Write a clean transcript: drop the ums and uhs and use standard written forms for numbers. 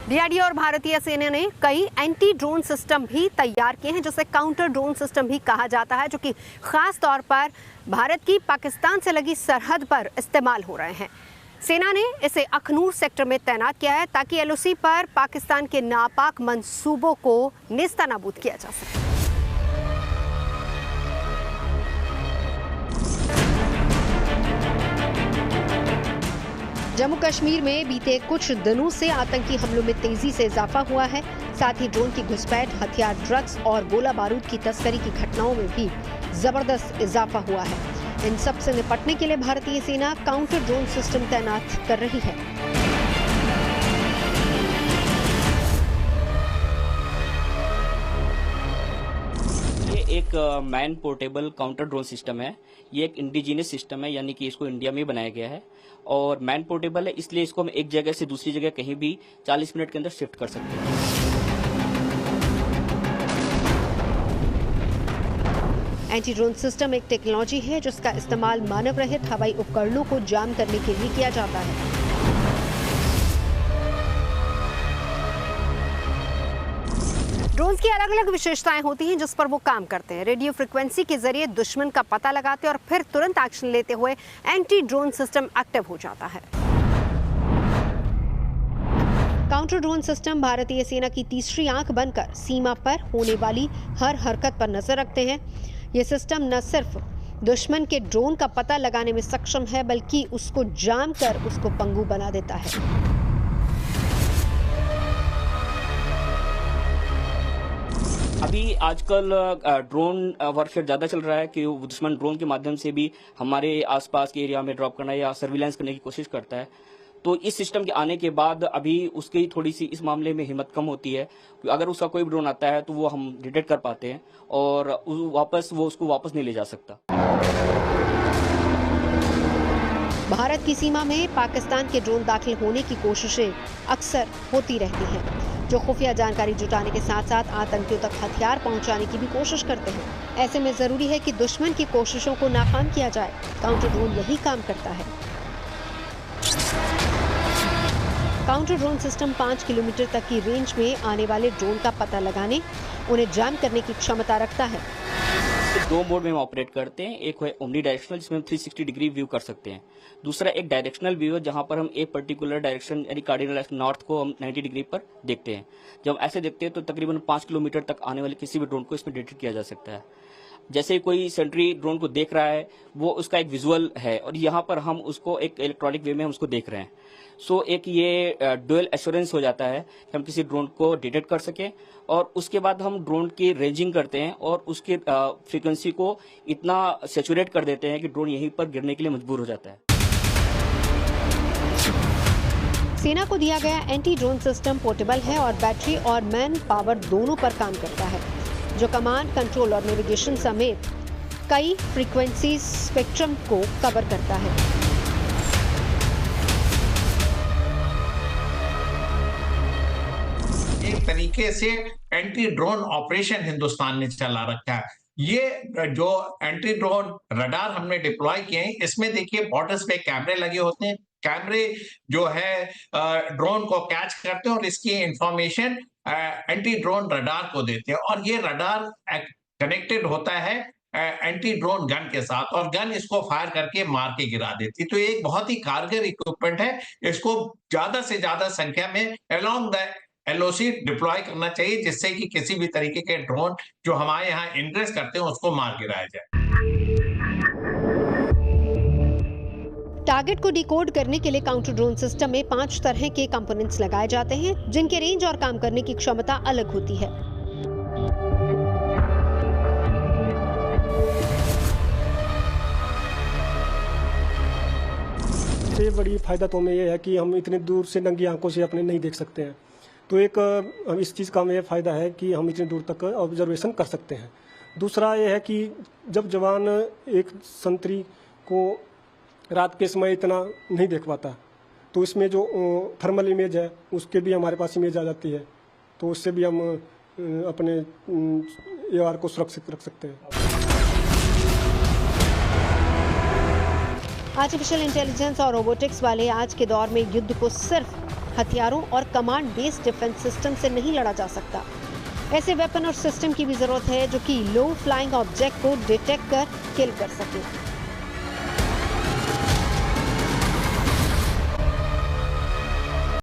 DRDO और भारतीय सेना ने कई एंटी ड्रोन सिस्टम भी तैयार किए हैं, जिसे काउंटर ड्रोन सिस्टम भी कहा जाता है, जो कि खास तौर पर भारत की पाकिस्तान से लगी सरहद पर इस्तेमाल हो रहे हैं। सेना ने इसे अखनूर सेक्टर में तैनात किया है ताकि एलओसी पर पाकिस्तान के नापाक मंसूबों को नेस्तनाबूद किया जा सके। जम्मू कश्मीर में बीते कुछ दिनों से आतंकी हमलों में तेजी से इजाफा हुआ है। साथ ही ड्रोन की घुसपैठ, हथियार, ड्रग्स और गोला बारूद की तस्करी की घटनाओं में भी जबरदस्त इजाफा हुआ है। इन सब से निपटने के लिए भारतीय सेना काउंटर ड्रोन सिस्टम तैनात कर रही है। ये एक man portable counter drone system है। ये एक इंडिजिनियस सिस्टम है, यानी कि इसको इंडिया में बनाया गया है और मैन पोर्टेबल है, इसलिए इसको हम एक जगह से दूसरी जगह कहीं भी 40 मिनट के अंदर शिफ्ट कर सकते हैं। एंटी ड्रोन सिस्टम एक टेक्नोलॉजी है जिसका इस्तेमाल मानव रहित हवाई उपकरणों को जाम करने के लिए किया जाता है। ड्रोन्स की अलग अलग विशेषताएं होती हैं जिस पर वो काम करते हैं। रेडियो फ्रिक्वेंसी के जरिए दुश्मन का पता लगाते हैं और फिर तुरंत एक्शन लेते हुए एंटी ड्रोन सिस्टम एक्टिव हो जाता है। काउंटर ड्रोन सिस्टम भारतीय सेना की तीसरी आंख बनकर सीमा पर होने वाली हर हरकत पर नजर रखते हैं। ये सिस्टम न सिर्फ दुश्मन के ड्रोन का पता लगाने में सक्षम है, बल्कि उसको जाम कर उसको पंगु बना देता है। अभी आजकल ड्रोन वॉरफेयर ज़्यादा चल रहा है कि दुश्मन ड्रोन के माध्यम से भी हमारे आसपास के एरिया में ड्रॉप करना या सर्विलांस करने की कोशिश करता है। तो इस सिस्टम के आने के बाद अभी उसकी थोड़ी सी इस मामले में हिम्मत कम होती है। अगर उसका कोई ड्रोन आता है तो वो हम डिटेक्ट कर पाते हैं और उसको वापस नहीं ले जा सकता। भारत की सीमा में पाकिस्तान के ड्रोन दाखिल होने की कोशिशें अक्सर होती रहती हैं, जो खुफिया जानकारी जुटाने के साथ साथ आतंकियों तक हथियार पहुंचाने की भी कोशिश करते हैं। ऐसे में जरूरी है कि दुश्मन की कोशिशों को नाकाम किया जाए। काउंटर ड्रोन यही काम करता है। काउंटर ड्रोन सिस्टम 5 किलोमीटर तक की रेंज में आने वाले ड्रोन का पता लगाने, उन्हें जाम करने की क्षमता रखता है। दो मोड में हम ऑपरेट करते हैं। एक है ओमनी डायरेक्शनल, जिसमें हम 360 डिग्री व्यू कर सकते हैं। दूसरा एक डायरेक्शनल व्यू है, जहां पर हम एक पर्टिकुलर डायरेक्शन यानी कार्डिनल नॉर्थ को हम 90 डिग्री पर देखते हैं। जब हम ऐसे देखते हैं तो तकरीबन 5 किलोमीटर तक आने वाले किसी भी ड्रोन को इसमें डिटेक्ट किया जा सकता है। जैसे कोई सेंट्री ड्रोन को देख रहा है, वो उसका एक विजुअल है और यहाँ पर हम उसको एक इलेक्ट्रॉनिक वे में हम उसको देख रहे हैं। सो एक ये डुअल एश्योरेंस हो जाता है कि हम किसी ड्रोन को डिटेक्ट कर सकें और उसके बाद हम ड्रोन की रेंजिंग करते हैं और उसके फ्रीक्वेंसी को इतना सैचुरेट कर देते हैं कि ड्रोन यहीं पर गिरने के लिए मजबूर हो जाता है। सेना को दिया गया एंटी ड्रोन सिस्टम पोर्टेबल है और बैटरी और मैन पावर दोनों पर काम करता है, जो कमांड, कंट्रोल और नेविगेशन समेत कई फ्रीक्वेंसी स्पेक्ट्रम को कवर करता है। एक तरीके से एंटी ड्रोन ऑपरेशन हिंदुस्तान ने चला रखा है। ये जो एंटी ड्रोन रडार हमने डिप्लॉय किए हैं, इसमें देखिए बॉर्डर्स पे कैमरे लगे होते हैं। कैमरे जो है ड्रोन को कैच करते हैं और इसकी इंफॉर्मेशन एंटी ड्रोन रडार को देते हैं और ये रडार कनेक्टेड होता है एंटी ड्रोन गन के साथ और गन इसको फायर करके मार के गिरा देती है। तो ये एक बहुत ही कारगर इक्विपमेंट है। इसको ज्यादा से ज्यादा संख्या में अलोंग द एलओसी डिप्लॉय करना चाहिए, जिससे कि किसी भी तरीके के ड्रोन जो हमारे यहाँ इंग्रेस करते हैं उसको मार गिराया जाए। टारगेट को डिकोड करने के लिए काउंटर ड्रोन सिस्टम में 5 तरह के कंपोनेंट्स लगाए जाते हैं, जिनके रेंज और काम करने की क्षमता अलग होती है। सबसे बड़ी फायदा तो हमें यह है कि हम इतने दूर से नंगी आंखों से अपने नहीं देख सकते हैं। तो एक इस चीज़ का हमें यह फ़ायदा है कि हम इतनी दूर तक ऑब्जर्वेशन कर सकते हैं। दूसरा ये है कि जब जवान एक संतरी को रात के समय इतना नहीं देख पाता, तो इसमें जो थर्मल इमेज है उसके भी हमारे पास इमेज आ जाती है, तो उससे भी हम अपने AR को सुरक्षित रख सकते हैं। आर्टिफिशियल इंटेलिजेंस और रोबोटिक्स वाले आज के दौर में युद्ध को सिर्फ हथियारों और कमांड बेस्ड डिफेंस सिस्टम से नहीं लड़ा जा सकता। ऐसे वेपन और सिस्टम की भी जरूरत है जो कि लो फ्लाइंग ऑब्जेक्ट को डिटेक्ट कर किल कर सके।